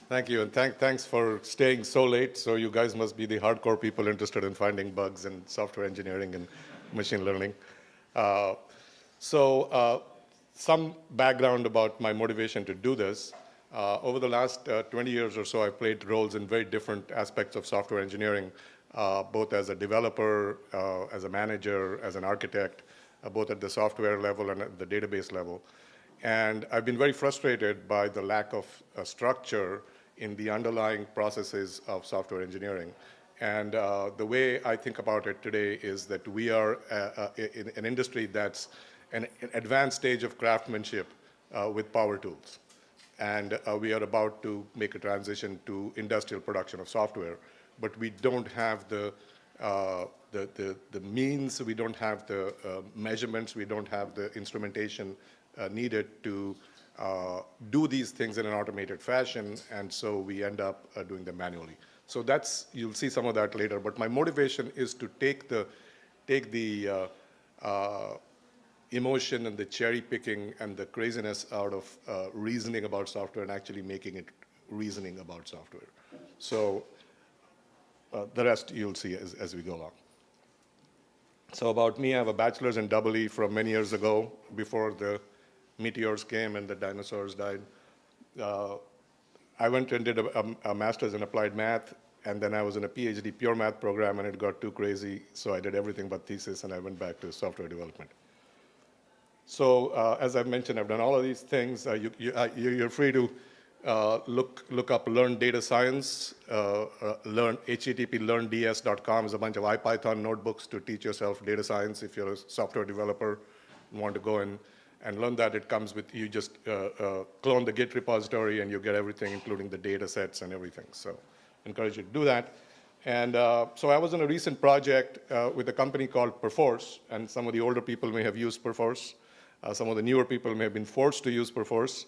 Thank you, and thanks for staying so late. So you guys must be the hardcore people interested in finding bugs in software engineering and machine learning. Uh, so some background about my motivation to do this. Over the last 20 years or so, I've played roles in very different aspects of software engineering, both as a developer, as a manager, as an architect, both at the software level and at the database level. And I've been very frustrated by the lack of structure in the underlying processes of software engineering. And the way I think about it today is that we are in an industry that's an advanced stage of craftsmanship with power tools. And we are about to make a transition to industrial production of software, but we don't have the means, we don't have the measurements, we don't have the instrumentation needed to do these things in an automated fashion, and so we end up doing them manually. So that's, you'll see some of that later, but my motivation is to take the emotion and the cherry picking and the craziness out of reasoning about software and actually making it reasoning about software. So the rest you'll see as we go along. So about me, I have a bachelor's in EE from many years ago, before the meteors came and the dinosaurs died. I went and did a master's in applied math, and then I was in a PhD pure math program, and it got too crazy, so I did everything but thesis, and I went back to software development. So as I've mentioned, I've done all of these things. You're free to look up Learn Data Science. http://learnds.com is a bunch of IPython notebooks to teach yourself data science if you're a software developer and want to go in and learn that. It comes with, you just clone the Git repository and you get everything, including the data sets and everything. So I encourage you to do that. And so I was in a recent project with a company called Perforce, and some of the older people may have used Perforce. Some of the newer people may have been forced to use Perforce.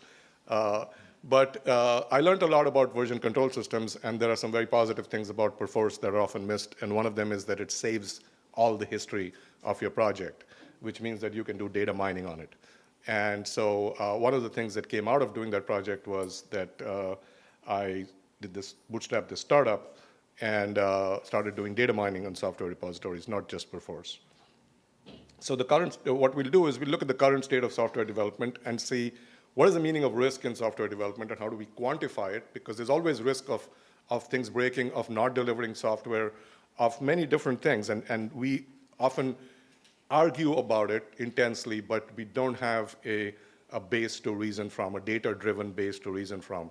But I learned a lot about version control systems, and there are some very positive things about Perforce that are often missed. And one of them is that it saves all the history of your project, which means that you can do data mining on it. And so one of the things that came out of doing that project was that I did bootstrap this startup and started doing data mining on software repositories, not just Perforce. So what we'll do is we'll look at the current state of software development and see what is the meaning of risk in software development and how do we quantify it, because there's always risk of things breaking, of not delivering software, of many different things. And we often argue about it intensely, but we don't have a base to reason from, a data-driven base to reason from.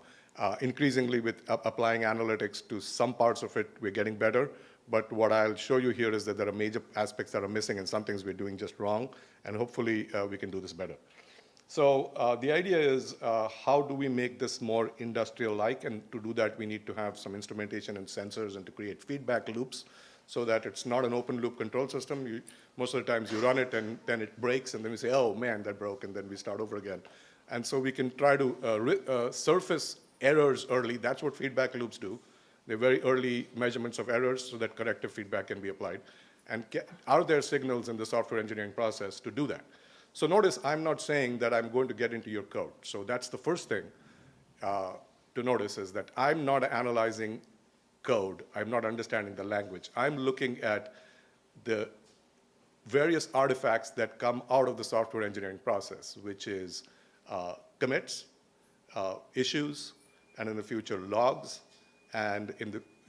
Increasingly, with applying analytics to some parts of it, we're getting better. But what I'll show you here is that there are major aspects that are missing and some things we're doing just wrong, and hopefully we can do this better. So the idea is how do we make this more industrial-like, and to do that we need to have some instrumentation and sensors and to create feedback loops so that it's not an open-loop control system. Most of the times you run it and then it breaks and then we say, oh man, that broke, and then we start over again. And so we can try to surface errors early. That's what feedback loops do. They're very early measurements of errors so that corrective feedback can be applied. And are there signals in the software engineering process to do that? So notice I'm not saying that I'm going to get into your code. So that's the first thing to notice, is that I'm not analyzing code. I'm not understanding the language. I'm looking at the various artifacts that come out of the software engineering process, which is commits, issues, and in the future logs, and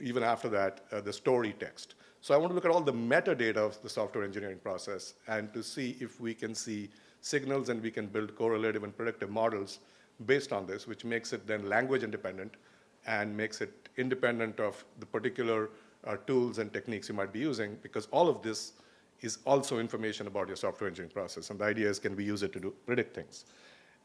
even after that, the story text. So I want to look at all the metadata of the software engineering process and to see if we can see signals, and we can build correlative and predictive models based on this, which makes it then language independent and makes it independent of the particular tools and techniques you might be using, because all of this is also information about your software engineering process. And the idea is, can we use it to predict things?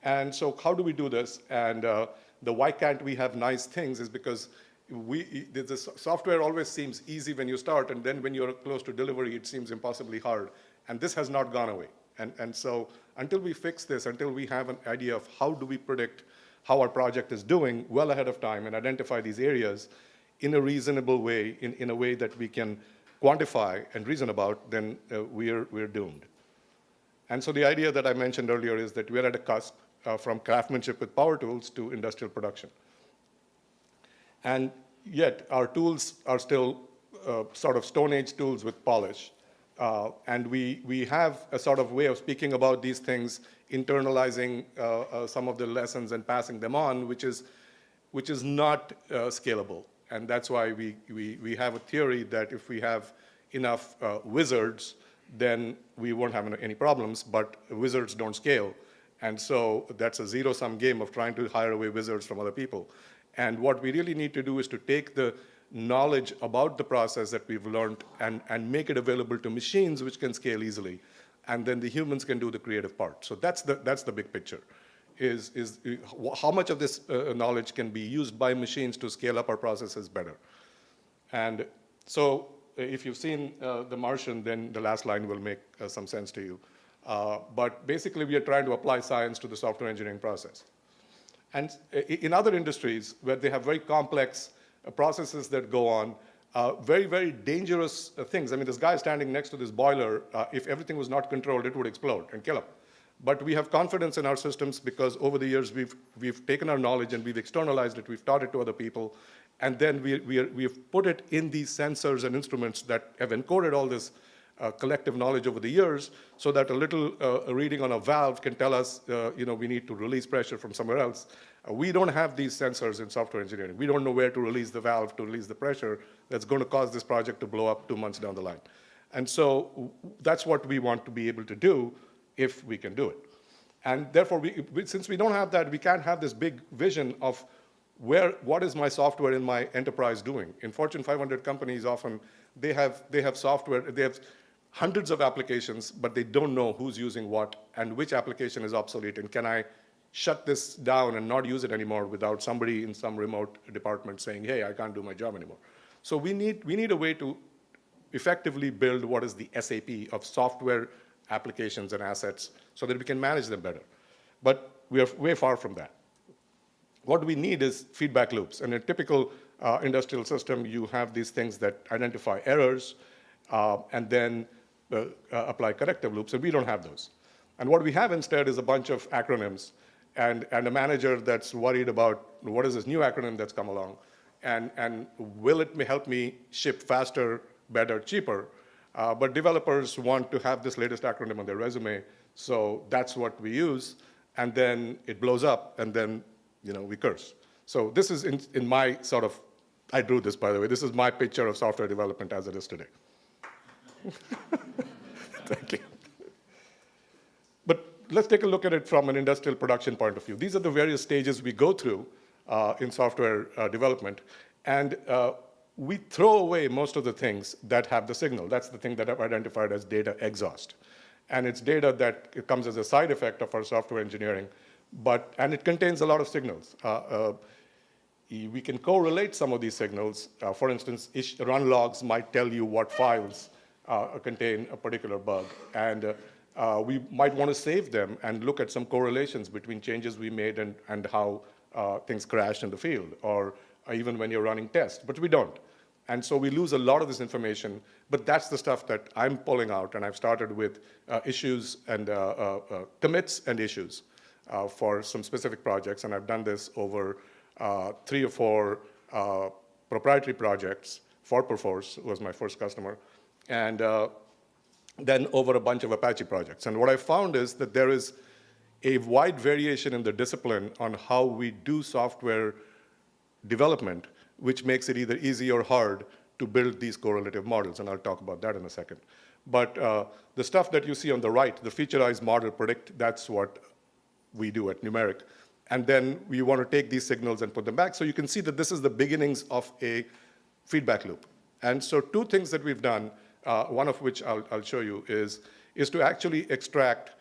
And so how do we do this? And the why can't we have nice things is because the software always seems easy when you start, and then when you're close to delivery, it seems impossibly hard. And this has not gone away. And so until we fix this, until we have an idea of how do we predict how our project is doing well ahead of time and identify these areas in a reasonable way, in a way that we can quantify and reason about, then we're doomed. And so the idea that I mentioned earlier is that we're at a cusp from craftsmanship with power tools to industrial production. And yet our tools are still sort of Stone Age tools with polish. And we have a sort of way of speaking about these things, internalizing some of the lessons and passing them on, which is not scalable. And that's why we have a theory that if we have enough wizards, then we won't have any problems, but wizards don't scale. And so that's a zero-sum game of trying to hire away wizards from other people. And what we really need to do is to take the knowledge about the process that we've learned and make it available to machines which can scale easily. And then the humans can do the creative part. So that's the big picture, is how much of this knowledge can be used by machines to scale up our processes better. And so if you've seen The Martian, then the last line will make some sense to you. But basically, we are trying to apply science to the software engineering process. And in other industries, where they have very complex processes that go on, very, very dangerous things. I mean, this guy standing next to this boiler, if everything was not controlled, it would explode and kill him. But we have confidence in our systems because over the years, we've taken our knowledge and we've externalized it, we've taught it to other people, and then we've put it in these sensors and instruments that have encoded all this collective knowledge over the years, so that a little reading on a valve can tell us, we need to release pressure from somewhere else. We don't have these sensors in software engineering. We don't know where to release the valve to release the pressure that's going to cause this project to blow up 2 months down the line. And so that's what we want to be able to do if we can do it. And therefore, since we don't have that, we can't have this big vision of what is my software in my enterprise doing. In Fortune 500 companies, often they have software, they have hundreds of applications, but they don't know who's using what and which application is obsolete, and can I shut this down and not use it anymore without somebody in some remote department saying, hey, I can't do my job anymore. So we need a way to effectively build what is the SAP of software applications and assets so that we can manage them better. But we are way far from that. What we need is feedback loops. In a typical industrial system, you have these things that identify errors and then apply corrective loops, and we don't have those. And what we have instead is a bunch of acronyms and a manager that's worried about what is this new acronym that's come along, and will it help me ship faster, better, cheaper? But developers want to have this latest acronym on their resume, so that's what we use, and then it blows up, and then we curse. So this is in my sort of, I drew this, by the way, this is my picture of software development as it is today. Thank you. But let's take a look at it from an industrial production point of view. These are the various stages we go through in software development, and we throw away most of the things that have the signal. That's the thing that I've identified as data exhaust. And it's data that comes as a side effect of our software engineering, and it contains a lot of signals. We can correlate some of these signals. For instance, run logs might tell you what files contain a particular bug. And we might want to save them and look at some correlations between changes we made and how things crashed in the field, or even when you're running tests, but we don't. And so we lose a lot of this information, but that's the stuff that I'm pulling out, and I've started with issues and commits and issues for some specific projects, and I've done this over 3 or 4 proprietary projects. Perforce was my first customer, and then over a bunch of Apache projects. And what I found is that there is a wide variation in the discipline on how we do software development, which makes it either easy or hard to build these correlative models, and I'll talk about that in a second. But the stuff that you see on the right, the featureized model predict, that's what we do at Numeric. And then we want to take these signals and put them back. So you can see that this is the beginnings of a feedback loop. And so 2 things that we've done, one of which I'll show you, is to actually extract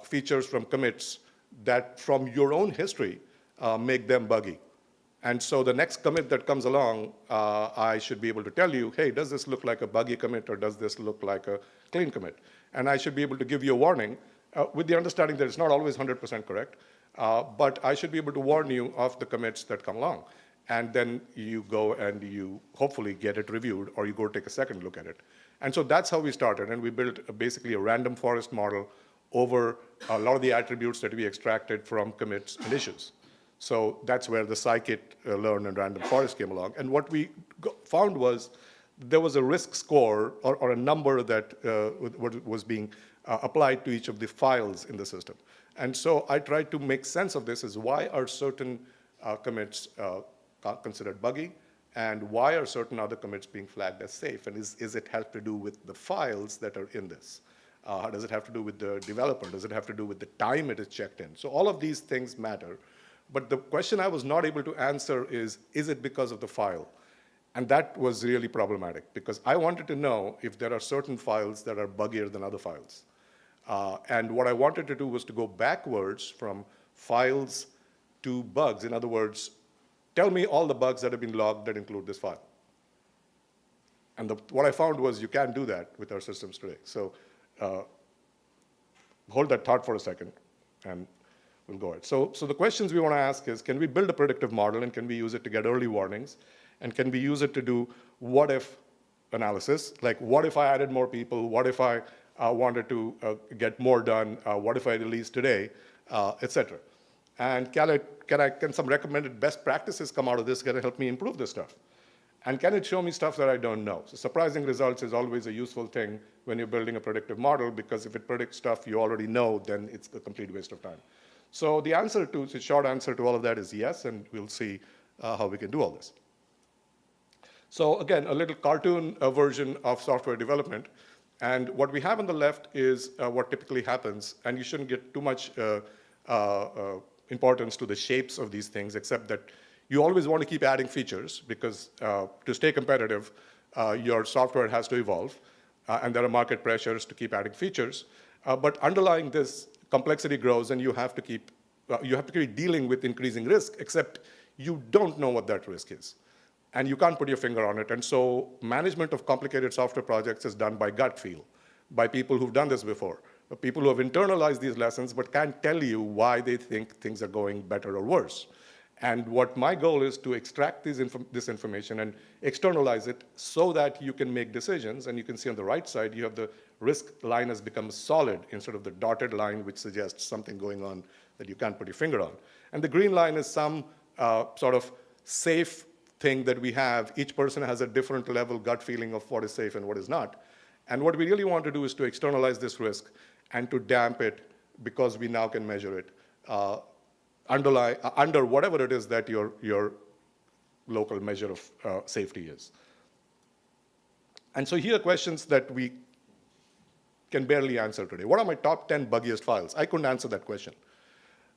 features from commits that from your own history make them buggy. And so the next commit that comes along, I should be able to tell you, hey, does this look like a buggy commit or does this look like a clean commit? And I should be able to give you a warning with the understanding that it's not always 100% correct, but I should be able to warn you of the commits that come along. And then you go and you hopefully get it reviewed, or you go take a second look at it. And so that's how we started, and we built basically a random forest model over a lot of the attributes that we extracted from commits and issues. So that's where the scikit-learn and random forest came along. And what we found was there was a risk score or a number that was being applied to each of the files in the system. And so I tried to make sense of this as why are certain commits considered buggy, and why are certain other commits being flagged as safe? And is it have to do with the files that are in this? Does it have to do with the developer? Does it have to do with the time it is checked in? So all of these things matter. But the question I was not able to answer is it because of the file? And that was really problematic, because I wanted to know if there are certain files that are buggier than other files. And what I wanted to do was to go backwards from files to bugs. In other words, tell me all the bugs that have been logged that include this file. And what I found was you can't do that with our systems today. So hold that thought for a second, and we'll go ahead. So the questions we want to ask is, can we build a predictive model, and can we use it to get early warnings? And can we use it to do what-if analysis? Like, what if I added more people? What if I wanted to get more done? What if I release today, et cetera? And can some recommended best practices come out of this? Can it help me improve this stuff? And can it show me stuff that I don't know? So surprising results is always a useful thing when you're building a predictive model, because if it predicts stuff you already know, then it's a complete waste of time. So the short answer to all of that is yes, and we'll see how we can do all this. So again, a little cartoon version of software development. And what we have on the left is what typically happens, and you shouldn't get too much importance to the shapes of these things, except that you always want to keep adding features, because to stay competitive, your software has to evolve, and there are market pressures to keep adding features. But underlying this, complexity grows, and you have to keep dealing with increasing risk, except you don't know what that risk is. And you can't put your finger on it. And so management of complicated software projects is done by gut feel, by people who've done this before, people who have internalized these lessons but can't tell you why they think things are going better or worse. And what my goal is to extract this information and externalize it so that you can make decisions. And you can see on the right side, you have the risk line has become solid instead of the dotted line, which suggests something going on that you can't put your finger on. And the green line is some sort of safe thing that we have. Each person has a different level gut feeling of what is safe and what is not. And what we really want to do is to externalize this risk and to damp it, because we now can measure it under whatever it is that your local measure of safety is. And so here are questions that we can barely answer today. What are my top 10 buggiest files? I couldn't answer that question.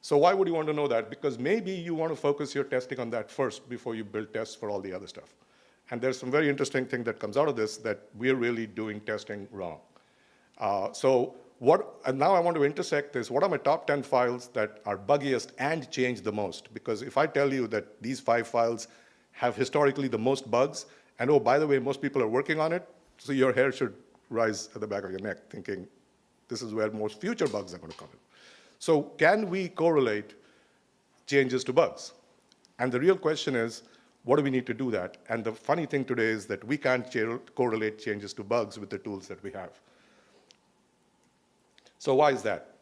So why would you want to know that? Because maybe you want to focus your testing on that first before you build tests for all the other stuff. And there's some very interesting thing that comes out of this, that we're really doing testing wrong. And now I want to intersect this. What are my top 10 files that are buggiest and change the most? Because if I tell you that these 5 files have historically the most bugs, and oh, by the way, most people are working on it, so your hair should rise at the back of your neck, thinking this is where most future bugs are going to come in. So can we correlate changes to bugs? And the real question is, what do we need to do that? And the funny thing today is that we can't correlate changes to bugs with the tools that we have. So why is that?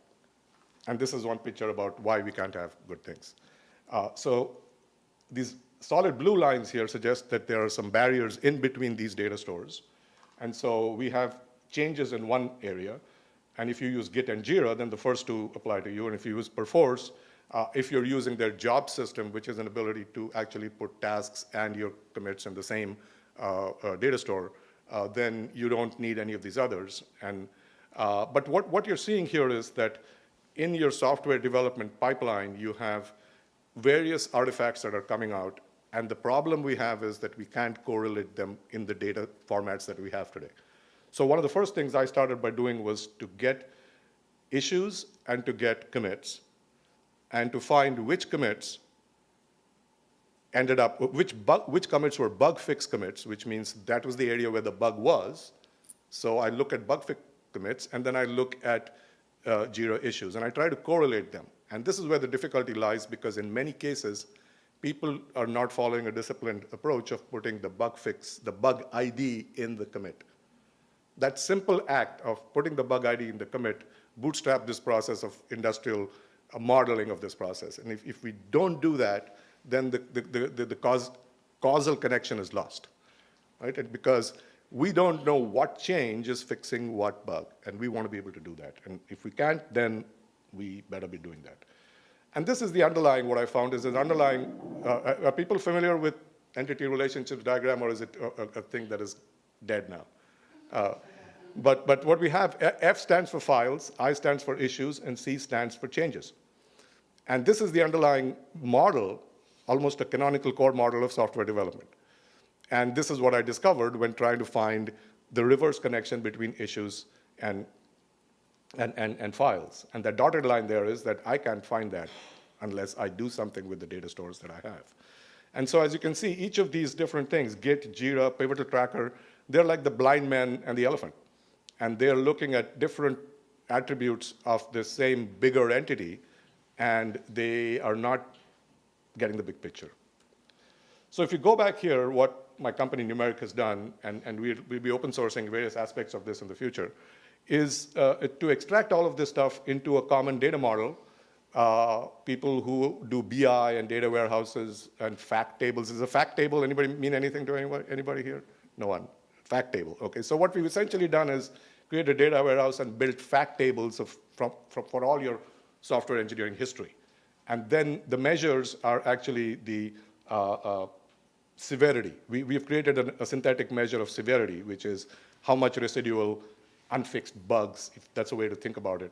And this is one picture about why we can't have good things. So these solid blue lines here suggest that there are some barriers in between these data stores. And so we have changes in one area. And if you use Git and Jira, then the first two apply to you. And if you use Perforce, if you're using their job system, which is an ability to actually put tasks and your commits in the same data store, then you don't need any of these others. But what you're seeing here is that in your software development pipeline, you have various artifacts that are coming out. And the problem we have is that we can't correlate them in the data formats that we have today. So one of the first things I started by doing was to get issues and to get commits, and to find which commits ended up, which commits were bug fix commits, which means that was the area where the bug was. So I look at bug fix commits, and then I look at Jira issues, and I try to correlate them. And this is where the difficulty lies, because in many cases, people are not following a disciplined approach of putting the bug fix, the bug ID in the commit. That simple act of putting the bug ID in the commit bootstrapped this process of industrial a modeling of this process. And if we don't do that, then the causal connection is lost, right? And because we don't know what change is fixing what bug, and we want to be able to do that. And if we can't, then we better be doing that. And this is the underlying, what I found is an underlying, are people familiar with entity relationships diagram, or is it a thing that is dead now? But what we have, F stands for files, I stands for issues, and C stands for changes. And this is the underlying model, almost a canonical core model of software development. And this is what I discovered when trying to find the reverse connection between issues and files. And that dotted line there is that I can't find that unless I do something with the data stores that I have. And so as you can see, each of these different things, Git, Jira, Pivotal Tracker, they're like the blind man and the elephant. And they're looking at different attributes of the same bigger entity, and they are not getting the big picture. So if you go back here, what my company Numeric has done, and we'll be open sourcing various aspects of this in the future, is to extract all of this stuff into a common data model. People who do BI and data warehouses and fact tables. Is a fact table, anybody mean anything to anybody here? No one. Fact table, okay. So what we've essentially done is create a data warehouse and build fact tables for all your software engineering history. And then the measures are actually the severity. We've created a synthetic measure of severity, which is how much residual unfixed bugs, if that's a way to think about it,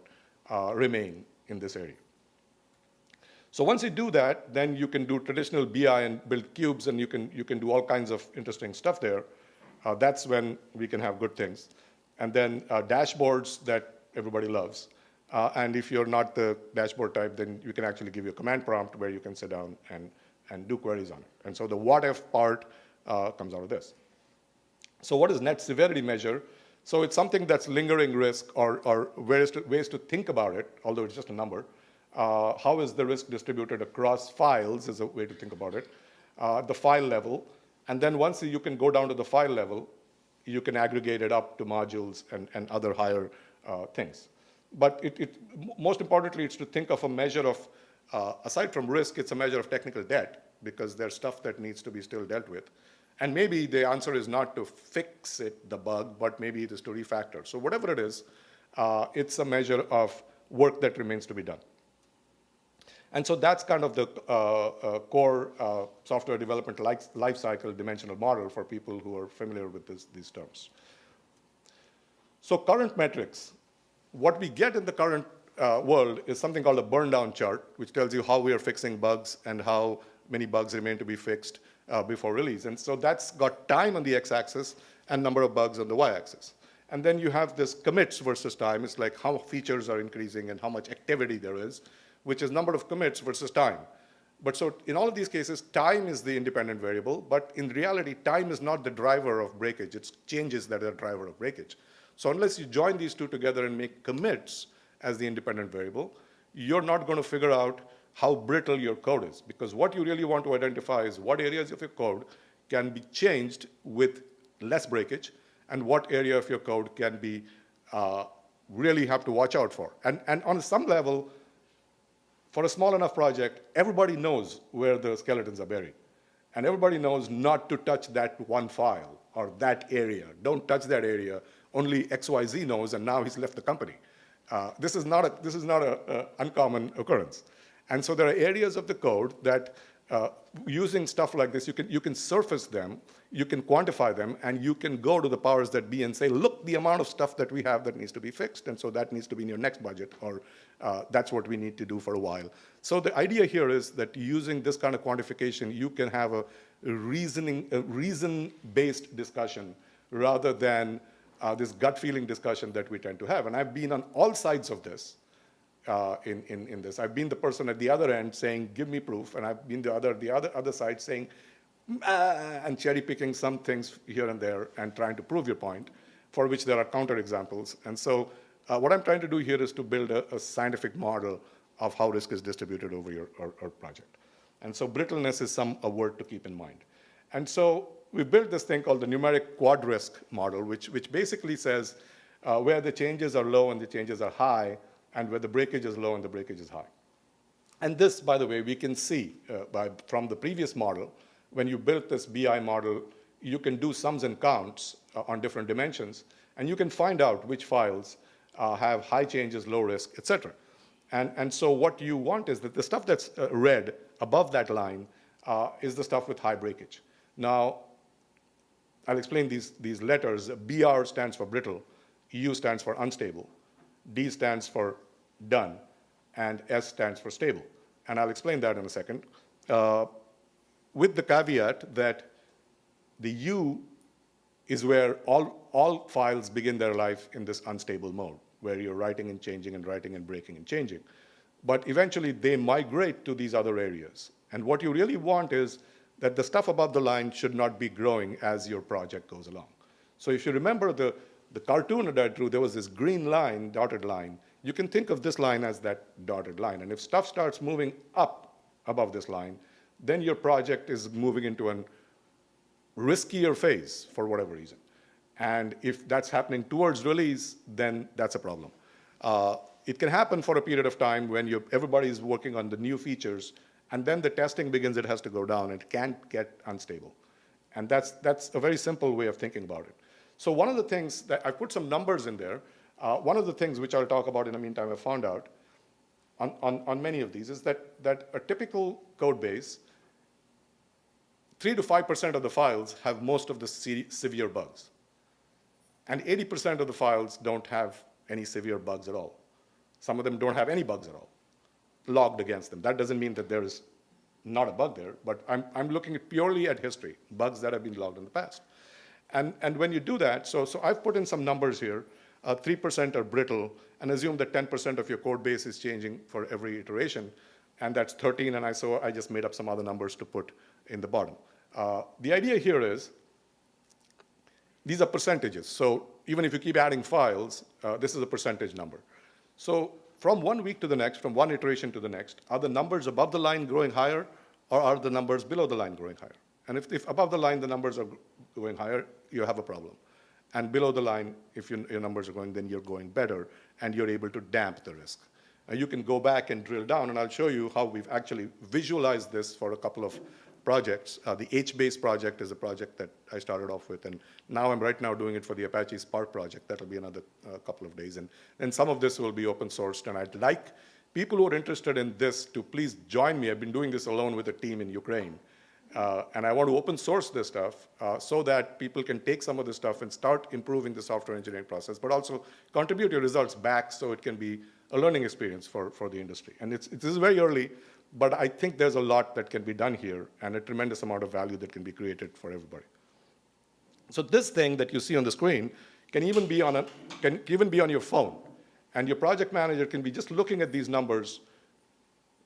remain in this area. So once you do that, then you can do traditional BI and build cubes, and you can do all kinds of interesting stuff there. That's when we can have good things. And then dashboards that everybody loves. And if you're not the dashboard type, then you can actually give you a command prompt where you can sit down and do queries on it. And so the what if part comes out of this. So what is net severity measure? So it's something that's lingering risk or ways to think about it, although it's just a number. How is the risk distributed across files is a way to think about it. The file level. And then once you can go down to the file level, you can aggregate it up to modules and other higher things. But most importantly, it's to think of a measure of, aside from risk, it's a measure of technical debt, because there's stuff that needs to be still dealt with. And maybe the answer is not to fix it, the bug, but maybe it is to refactor. So whatever it is, it's a measure of work that remains to be done. And so that's kind of the core software development lifecycle dimensional model for people who are familiar with these terms. So current metrics. What we get in the current world is something called a burn down chart, which tells you how we are fixing bugs and how many bugs remain to be fixed before release. And so that's got time on the x-axis and number of bugs on the y-axis. And then you have this commits versus time. It's like how features are increasing and how much activity there is, which is number of commits versus time. But so in all of these cases, time is the independent variable, but in reality, time is not the driver of breakage. It's changes that are the driver of breakage. So unless you join these two together and make commits as the independent variable, you're not going to figure out how brittle your code is. Because what you really want to identify is what areas of your code can be changed with less breakage, and what area of your code can be really have to watch out for. And on some level, for a small enough project, everybody knows where the skeletons are buried. And everybody knows not to touch that one file or that area. Don't touch that area. Only XYZ knows, and now he's left the company. This is not an uncommon occurrence. And so there are areas of the code that using stuff like this, you can surface them, you can quantify them, and you can go to the powers that be and say, look, the amount of stuff that we have that needs to be fixed, and so that needs to be in your next budget, or that's what we need to do for a while. So the idea here is that using this kind of quantification, you can have a reason-based discussion rather than this gut feeling discussion that we tend to have. And I've been on all sides of this. In this, I've been the person at the other end saying, "Give me proof," and I've been the other side saying, and cherry picking some things here and there and trying to prove your point, for which there are counter examples. And so, what I'm trying to do here is to build a scientific model of how risk is distributed over your project. And so, brittleness is a word to keep in mind. And so, we built this thing called the numeric quad risk model, which basically says where the changes are low and the changes are high, and where the breakage is low and the breakage is high. And this, by the way, we can see from the previous model, when you built this BI model, you can do sums and counts on different dimensions, and you can find out which files have high changes, low risk, et cetera. And so what you want is that the stuff that's red above that line is the stuff with high breakage. Now, I'll explain these letters. BR stands for brittle, U stands for unstable, D stands for done, and S stands for stable. And I'll explain that in a second, with the caveat that the U is where all files begin their life in this unstable mode, where you're writing and changing and writing and breaking and changing. But eventually, they migrate to these other areas. And what you really want is that the stuff above the line should not be growing as your project goes along. So if you remember the cartoon that I drew, there was this green line, dotted line. You can think of this line as that dotted line. And if stuff starts moving up above this line, then your project is moving into a riskier phase for whatever reason. And if that's happening towards release, then that's a problem. It can happen for a period of time when everybody is working on the new features, and then the testing begins, it has to go down, and it can't get unstable. And that's a very simple way of thinking about it. So one of the things that I put some numbers in there, one of the things which I'll talk about in the meantime, I found out on many of these is that a typical code base, 3 to 5% of the files have most of the severe bugs. And 80% of the files don't have any severe bugs at all. Some of them don't have any bugs at all logged against them. That doesn't mean that there is not a bug there, but I'm looking purely at history, bugs that have been logged in the past. And when you do that, so I've put in some numbers here. 3% are brittle, and assume that 10% of your code base is changing for every iteration, and that's 13, and I just made up some other numbers to put in the bottom. The idea here is, these are percentages. So even if you keep adding files, this is a percentage number. So from 1 week to the next, from one iteration to the next, are the numbers above the line growing higher, or are the numbers below the line growing higher? And if above the line the numbers are going higher, you have a problem. And below the line, if your numbers are going, then you're going better, and you're able to damp the risk. You can go back and drill down, and I'll show you how we've actually visualized this for a couple of projects. The HBase project is a project that I started off with, and now I'm right now doing it for the Apache Spark project. That'll be another couple of days. And some of this will be open sourced, and I'd like people who are interested in this to please join me. I've been doing this alone with a team in Ukraine. And I want to open source this stuff so that people can take some of this stuff and start improving the software engineering process, but also contribute your results back so it can be a learning experience for the industry. And this is very early, but I think there's a lot that can be done here and a tremendous amount of value that can be created for everybody. So this thing that you see on the screen can even be on your phone. And your project manager can be just looking at these numbers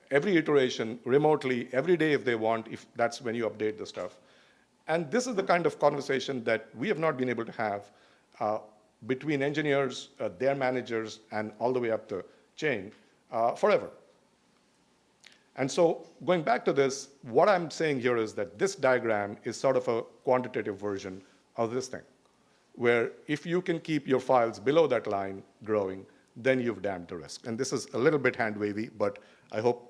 every iteration, remotely, every day if they want, if that's when you update the stuff. And this is the kind of conversation that we have not been able to have between engineers, their managers, and all the way up the chain forever. And so going back to this, what I'm saying here is that this diagram is sort of a quantitative version of this thing, where if you can keep your files below that line growing, then you've damped the risk. And this is a little bit hand-wavy, but I hope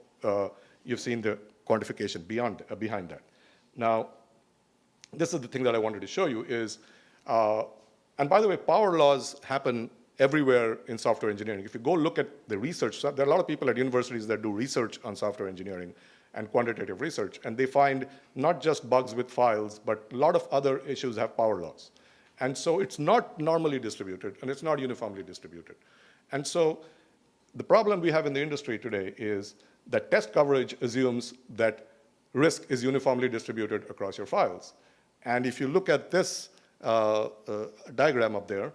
you've seen the quantification behind that. Now, this is the thing that I wanted to show you is, and by the way, power laws happen everywhere in software engineering. If you go look at the research, there are a lot of people at universities that do research on software engineering and quantitative research, and they find not just bugs with files, but a lot of other issues have power laws. And so it's not normally distributed, and it's not uniformly distributed. And so the problem we have in the industry today is that test coverage assumes that risk is uniformly distributed across your files. And if you look at this diagram up there,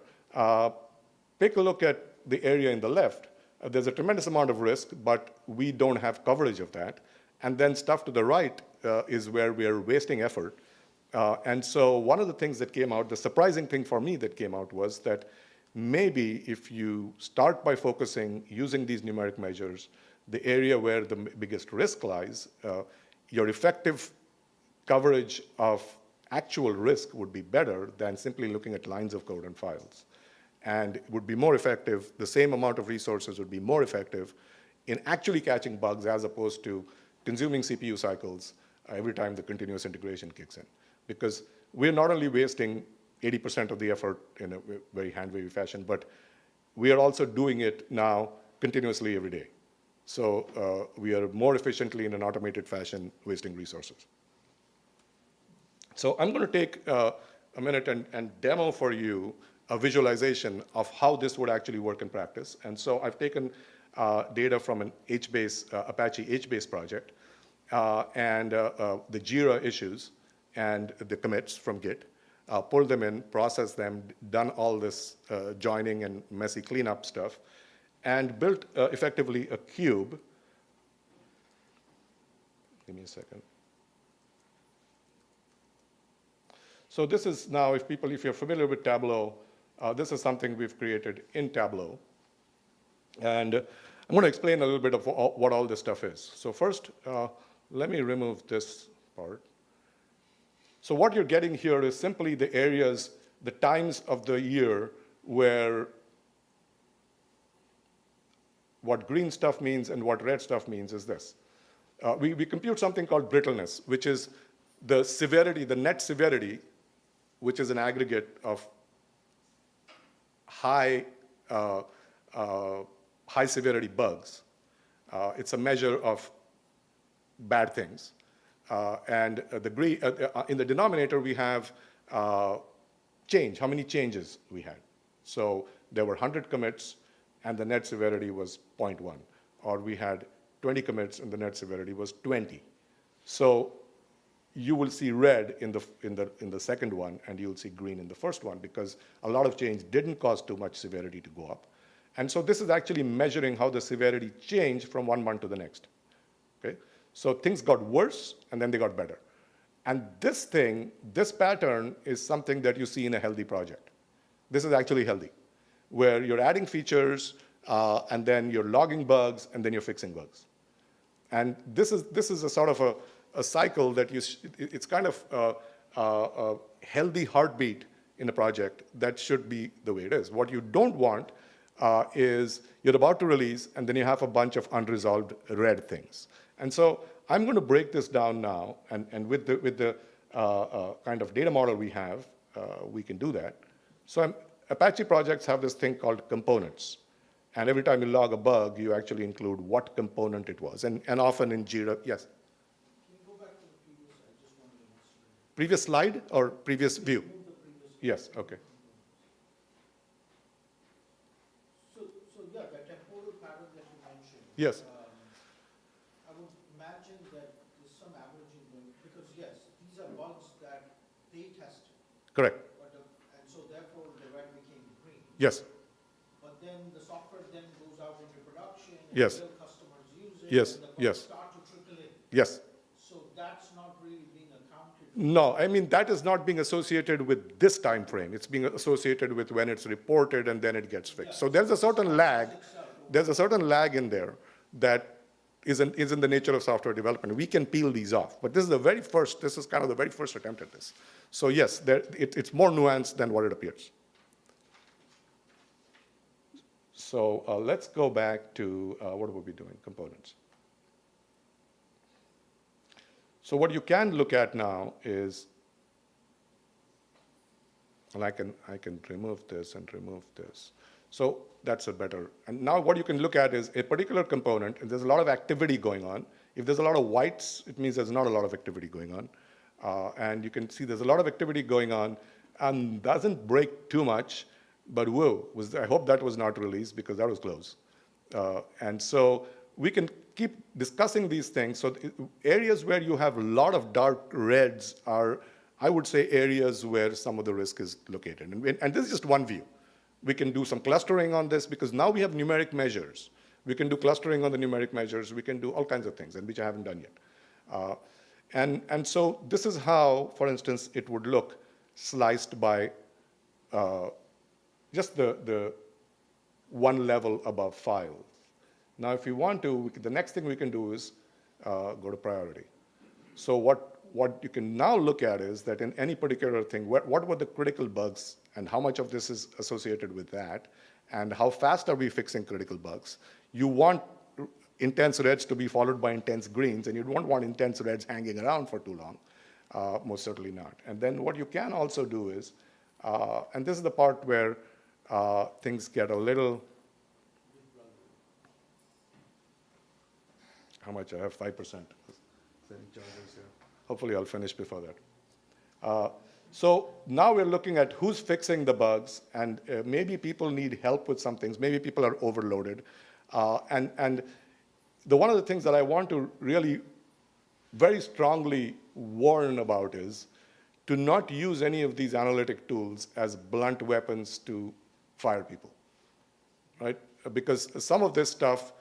take a look at the area in the left. There's a tremendous amount of risk, but we don't have coverage of that. And then stuff to the right is where we are wasting effort. And so one of the things that came out, the surprising thing for me that came out was that maybe if you start by focusing using these numeric measures, the area where the biggest risk lies, your effective coverage of actual risk would be better than simply looking at lines of code and files. And it would be more effective, the same amount of resources would be more effective in actually catching bugs as opposed to consuming CPU cycles every time the continuous integration kicks in. Because we're not only wasting 80% of the effort in a very hand-wavy fashion, but we are also doing it now continuously every day. So we are more efficiently in an automated fashion wasting resources. So I'm going to take a minute and demo for you a visualization of how this would actually work in practice. And so I've taken data from an Apache HBase project and the Jira issues and the commits from Git, pulled them in, processed them, done all this joining and messy cleanup stuff, and built effectively a cube. Give me a second. So this is now, if you're familiar with Tableau, this is something we've created in Tableau. And I'm going to explain a little bit of what all this stuff is. So first, let me remove this part. So what you're getting here is simply the areas, the times of the year where what green stuff means and what red stuff means is this. We compute something called brittleness, which is the severity, the net severity, which is an aggregate of high severity bugs. It's a measure of bad things. And in the denominator, we have change, how many changes we had. So there were 100 commits, and the net severity was 0.1. Or we had 20 commits, and the net severity was 20. So you will see red in the second one, and you'll see green in the first one, because a lot of change didn't cause too much severity to go up. And so this is actually measuring how the severity changed from one month to the next. Okay? So things got worse, and then they got better. And this pattern is something that you see in a healthy project. This is actually healthy, where you're adding features, and then you're logging bugs, and then you're fixing bugs. And this is a sort of a cycle that it's kind of a healthy heartbeat in a project that should be the way it is. What you don't want is you're about to release, and then you have a bunch of unresolved red things. And so I'm going to break this down now, and with the kind of data model we have, we can do that. So Apache projects have this thing called components. And every time you log a bug, you actually include what component it was. And often in Jira, yes? Can you go back to the previous? I just wanted to answer. Previous slide or previous view? Yes, okay. So yeah, that temporal pattern that you mentioned. Yes. I would imagine that there's some averaging going, because yes, these are bugs that they tested. Correct. And so therefore the red became green. Yes. But then the software then goes out into production, and yes. real customers use it, yes. and the bugs yes. start to trickle in. Yes. So that's not really being accounted for. No, I mean, that is not being associated with this time frame. It's being associated with when it's reported and then it gets fixed. Yeah. So there's a certain lag. There's a certain lag in there that is in the nature of software development. We can peel these off, but this is kind of the very first attempt at this. So yes, it's more nuanced than what it appears. So let's go back to, what were we doing? Components. So what you can look at now is, and I can remove this and remove this. So that's a better, and now what you can look at is a particular component, and there's a lot of activity going on. If there's a lot of whites, it means there's not a lot of activity going on. And you can see there's a lot of activity going on and doesn't break too much, but whoa, I hope that was not released because that was close. And so we can keep discussing these things. So areas where you have a lot of dark reds are, I would say, areas where some of the risk is located. And this is just one view. We can do some clustering on this because now we have numeric measures. We can do clustering on the numeric measures. We can do all kinds of things, and which I haven't done yet. And so this is how, for instance, it would look sliced by just the one level above files. Now, if we want to, the next thing we can do is go to priority. So what you can now look at is that in any particular thing, what were the critical bugs and how much of this is associated with that, and how fast are we fixing critical bugs? You want intense reds to be followed by intense greens, and you don't want intense reds hanging around for too long, most certainly not. And then what you can also do is, and this is the part where things get a little, how much? I have 5%. Hopefully I'll finish before that. So now we're looking at who's fixing the bugs, and maybe people need help with some things. Maybe people are overloaded. And one of the things that I want to really very strongly warn about is to not use any of these analytic tools as blunt weapons to fire people, right? Because some of this stuff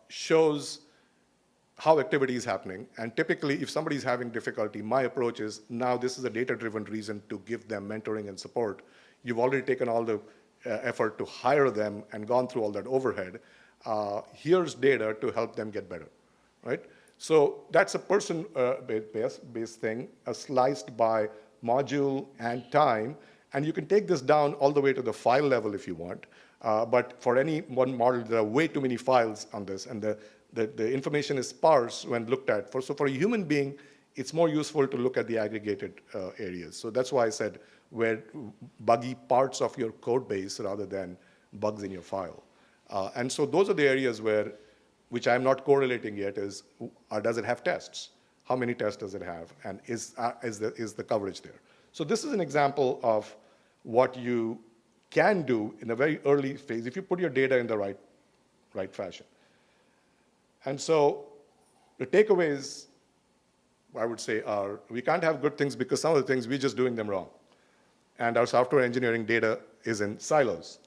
shows how activity is happening. And typically, if somebody's having difficulty, my approach is, now this is a data-driven reason to give them mentoring and support. You've already taken all the effort to hire them and gone through all that overhead. Here's data to help them get better, right? So that's a person-based thing, sliced by module and time. And you can take this down all the way to the file level if you want. But for any one model, there are way too many files on this, and the information is sparse when looked at. So for a human being, it's more useful to look at the aggregated areas. So that's why I said where buggy parts of your code base rather than bugs in your file. And so those are the areas where, which I'm not correlating yet, is does it have tests? How many tests does it have? And is the coverage there? So this is an example of what you can do in a very early phase if you put your data in the right fashion. And so the takeaways, I would say, are we can't have good things because some of the things we're just doing them wrong. And our software engineering data is in silos.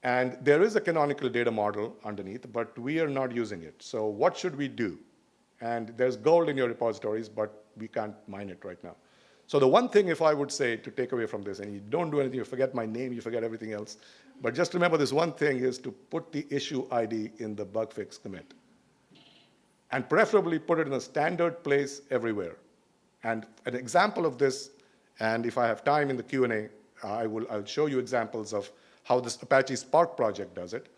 And there is a canonical data model underneath, but we are not using it. So what should we do? And there's gold in your repositories, but we can't mine it right now. So the one thing, if I would say, to take away from this, and you don't do anything, you forget my name, you forget everything else, but just remember this one thing is to put the issue ID in the bug fix commit. And preferably put it in a standard place everywhere. And an example of this, and if I have time in the Q&A, I'll show you examples of how this Apache Spark project does it.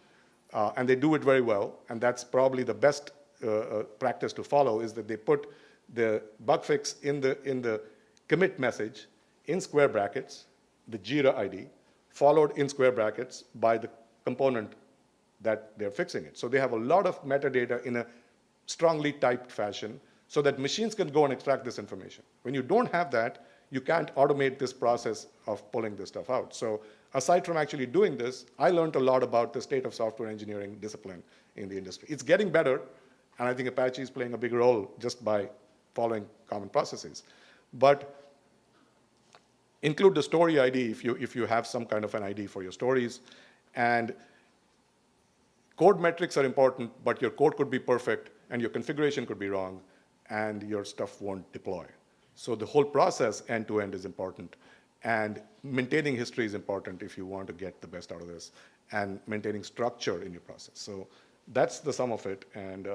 And they do it very well, and that's probably the best practice to follow, is that they put the bug fix in the commit message in square brackets, the Jira ID, followed in square brackets by the component that they're fixing it. So they have a lot of metadata in a strongly typed fashion so that machines can go and extract this information. When you don't have that, you can't automate this process of pulling this stuff out. So aside from actually doing this, I learned a lot about the state of software engineering discipline in the industry. It's getting better, and I think Apache is playing a big role just by following common processes. But include the story ID if you have some kind of an ID for your stories. And code metrics are important, but your code could be perfect, and your configuration could be wrong, and your stuff won't deploy. So the whole process, end-to-end, is important. And maintaining history is important if you want to get the best out of this, and maintaining structure in your process. So that's the sum of it. And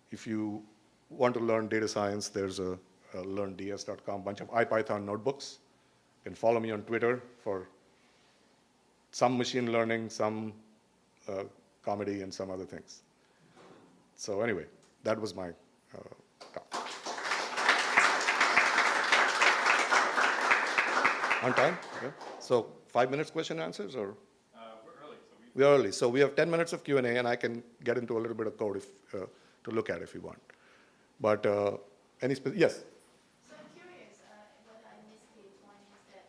if you want to learn data science, there's a learnds.com, bunch of IPython notebooks. You can follow me on Twitter for some machine learning, some comedy, and some other things. So anyway, that was my talk. On time? Okay. So 5 minutes question and answers, or? We're early. We're early. So we have 10 minutes of Q&A, and I can get into a little bit of code if, to look at if you want. But yes? So I'm curious, what I missed the point is that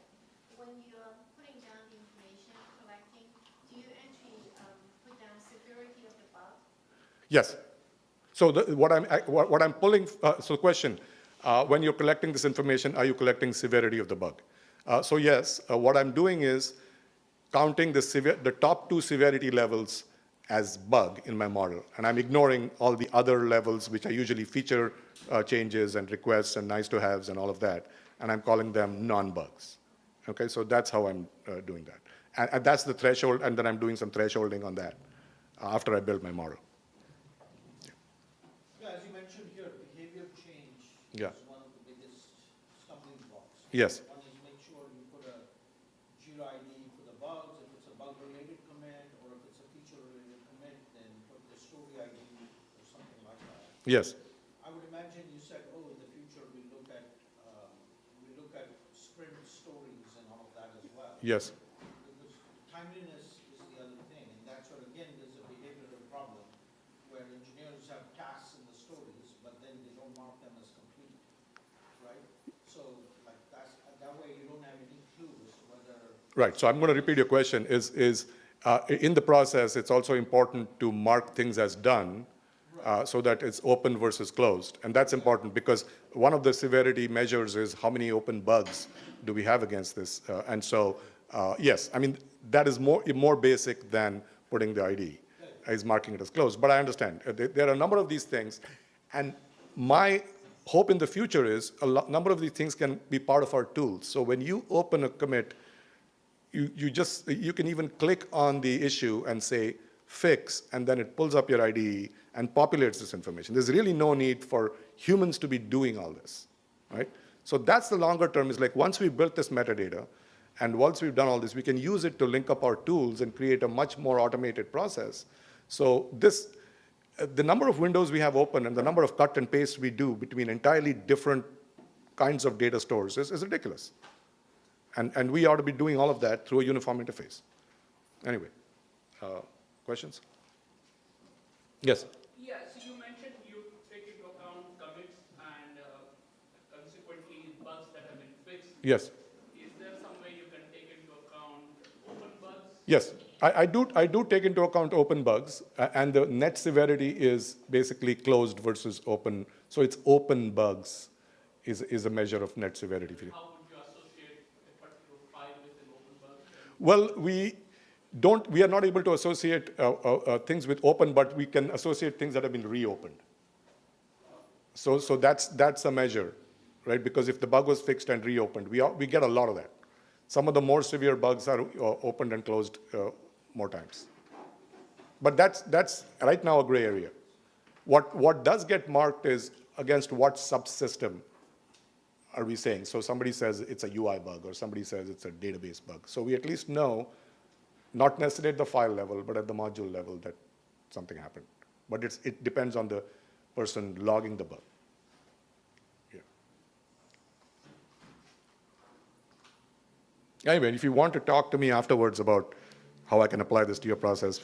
when you're putting down the information, collecting, do you actually put down severity of the bug? Yes. So what I'm pulling, so the question, when you're collecting this information, are you collecting severity of the bug? So yes, what I'm doing is counting the top 2 severity levels as bug in my model, and I'm ignoring all the other levels, which are usually feature changes and requests and nice to haves and all of that, and I'm calling them non-bugs. Okay, so that's how I'm doing that. And that's the threshold, and then I'm doing some thresholding on that after I build my model. Yeah, as you mentioned here, behavior change Yeah. is one of the biggest stumbling blocks. Yes. One is make sure you put a Jira ID for the bugs. If it's a bug-related commit, or if it's a feature-related commit, then put the story Yes. I would imagine you said, oh, in the future we look at sprint stories and all of that as well. Yes. Because timeliness is the other thing, and that's where, again, there's a behavioral problem where engineers have tasks in the stories, but then they don't mark them as complete, right? So, like, that way you don't have any clue as to whether. Right. So I'm going to repeat your question. In the process, it's also important to mark things as done so that it's open versus closed. And that's important because one of the severity measures is how many open bugs do we have against this. And so, yes, I mean, that is more basic than putting the ID, is marking it as closed. But I understand. There are a number of these things. And my hope in the future is number of these things can be part of our tools. So when you open a commit, you can even click on the issue and say fix, and then it pulls up your IDE and populates this information. There's really no need for humans to be doing all this, right? So that's the longer term, is like once we've built this metadata, and once we've done all this, we can use it to link up our tools and create a much more automated process. So the number of windows we have open and the number of cut and paste we do between entirely different kinds of data stores is ridiculous. And we ought to be doing all of that through a uniform interface. Anyway, questions? Yes? Yeah, so you mentioned you take into account commits and consequently bugs that have been fixed. Yes. Is there some way you can take into account open bugs? Yes, I do take into account open bugs, and the net severity is basically closed versus open. So it's open bugs is a measure of net severity. How would you associate a particular file with an open bug? Well, we are not able to associate things with open, but we can associate things that have been reopened. So that's a measure, right? Because if the bug was fixed and reopened, we get a lot of that. Some of the more severe bugs are opened and closed more times. But that's right now a gray area. What does get marked is against what subsystem are we saying? So somebody says it's a UI bug, or somebody says it's a database bug. So we at least know, not necessarily at the file level, but at the module level, that something happened. But it depends on the person logging the bug. Yeah. Anyway, if you want to talk to me afterwards about how I can apply this to your process,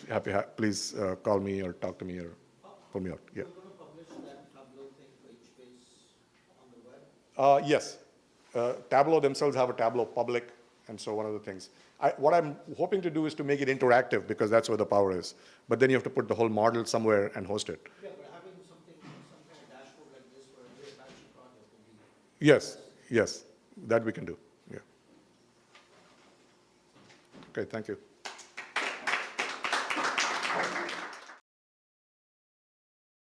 please call me or talk to me or pull me out. Yeah. Are you going to publish that Tableau thing for each page on the web? Yes. Tableau themselves have a Tableau public, and so one of the things. What I'm hoping to do is to make it interactive, because that's where the power is. But then you have to put the whole model somewhere and host it. Yeah, but having some kind of dashboard like this for every Apache project would be. Yes, that we can do. Yeah. Okay, thank you.